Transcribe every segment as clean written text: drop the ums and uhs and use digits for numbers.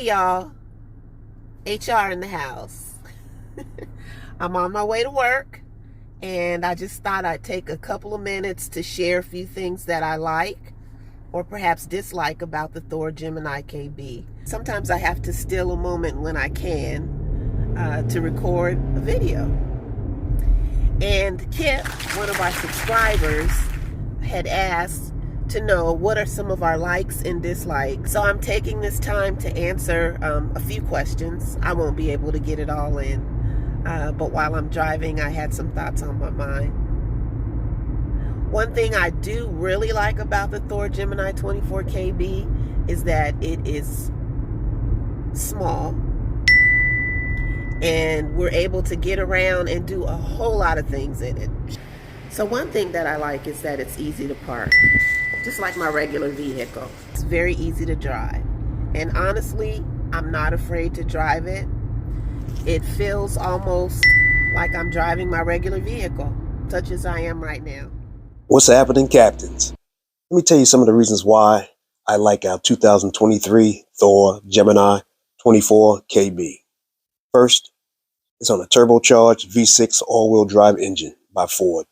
y'all, HR in the house. I'm on my way to work, and I just thought I'd take a couple of minutes to share a few things that I like or perhaps dislike about the Thor Gemini KB. Sometimes I have to steal a moment when I can to record a video. And Kip, one of our subscribers, had asked to know what are some of our likes and dislikes. So I'm taking this time to answer a few questions. I won't be able to get it all in, but while I'm driving, I had some thoughts on my mind. One thing I do really like about the Thor Gemini 24kb is that it is small, and we're able to get around and do a whole lot of things in it. So one thing that I like is that it's easy to park, just like my regular vehicle. It's very easy to drive. And honestly, I'm not afraid to drive it. It feels almost like I'm driving my regular vehicle, such as I am right now. What's happening, Captains? Let me tell you some of the reasons why I like our 2023 Thor Gemini 24kb. First, it's on a turbocharged V6 all-wheel drive engine by Ford.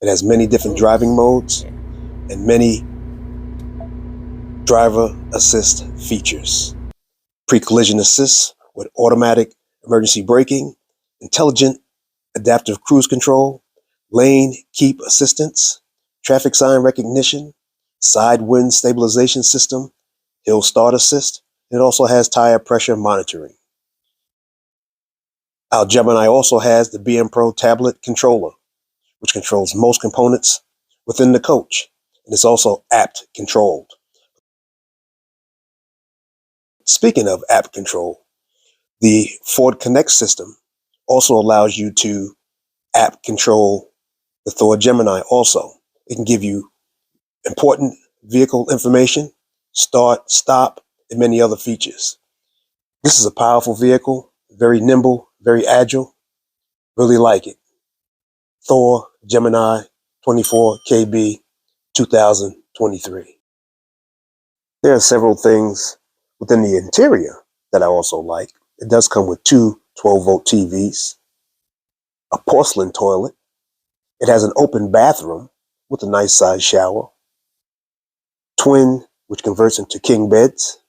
It has many different driving modes and many driver assist features. Pre-collision assist with automatic emergency braking, intelligent adaptive cruise control, lane keep assistance, traffic sign recognition, side wind stabilization system, hill start assist, and it also has tire pressure monitoring. Our Gemini also has the BM Pro tablet controller, which controls most components within the coach, and it's also app controlled. Speaking of app control, the Ford Connect system also allows you to app control the Thor Gemini also. It can give you important vehicle information, start, stop, and many other features. This is a powerful vehicle, very nimble, very agile. Really like it. Thor Gemini 24kb 2023. There are several things within the interior that I also like. It does come with two 12-volt TVs, a porcelain toilet. It has an open bathroom with a nice size shower, twin, which converts into king beds.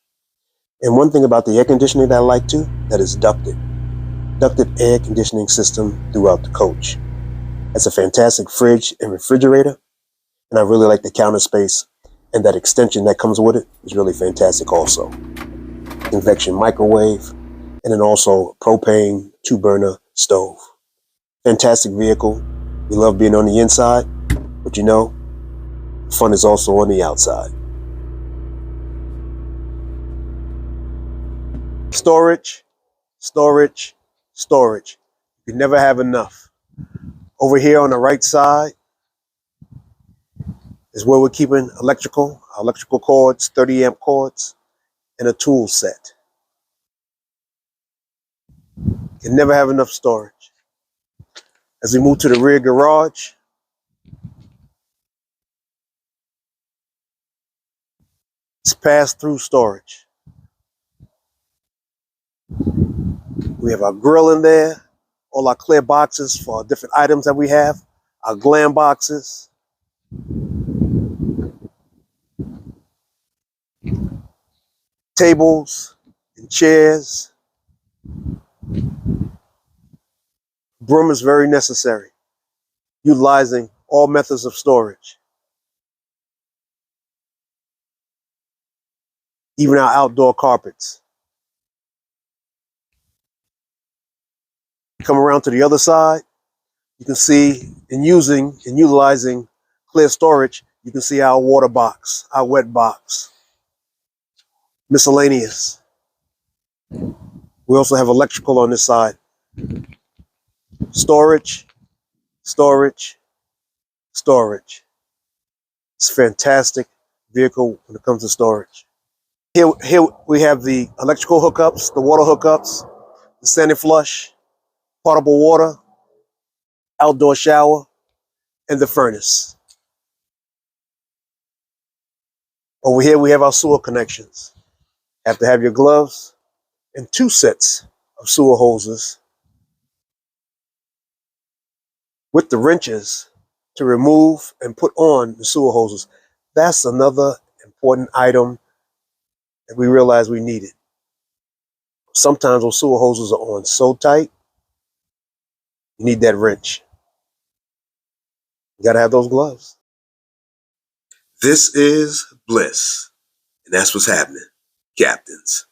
And one thing about the air conditioning that I like too, that is ducted air conditioning system throughout the coach. It's a fantastic fridge and refrigerator, and I really like the counter space, and that extension that comes with it is really fantastic also. Convection microwave, and then also propane 2-burner stove. Fantastic vehicle. We love being on the inside, but you know, fun is also on the outside. Storage, storage, storage. You can never have enough. Over here on the right side is where we're keeping electrical cords, 30 amp cords, and a tool set. You can never have enough storage. As we move to the rear garage, it's pass-through storage. We have our grill in there, all our clear boxes for different items that we have, our glam boxes, tables and chairs. Broom is very necessary, utilizing all methods of storage. Even our outdoor carpets. Come around to the other side, you can see in utilizing clear storage, you can see our water box, our wet box, miscellaneous. We also have electrical on this side. Storage, storage, storage. It's a fantastic vehicle when it comes to storage. Here we have the electrical hookups, the water hookups, the standing flush, potable water, outdoor shower, and the furnace. Over here we have our sewer connections. Have to have your gloves, and 2 sets of sewer hoses with the wrenches to remove and put on the sewer hoses. That's another important item that we realized we needed. Sometimes those sewer hoses are on so tight, you need that wrench. You gotta have those gloves. This is bliss, and that's what's happening, captains.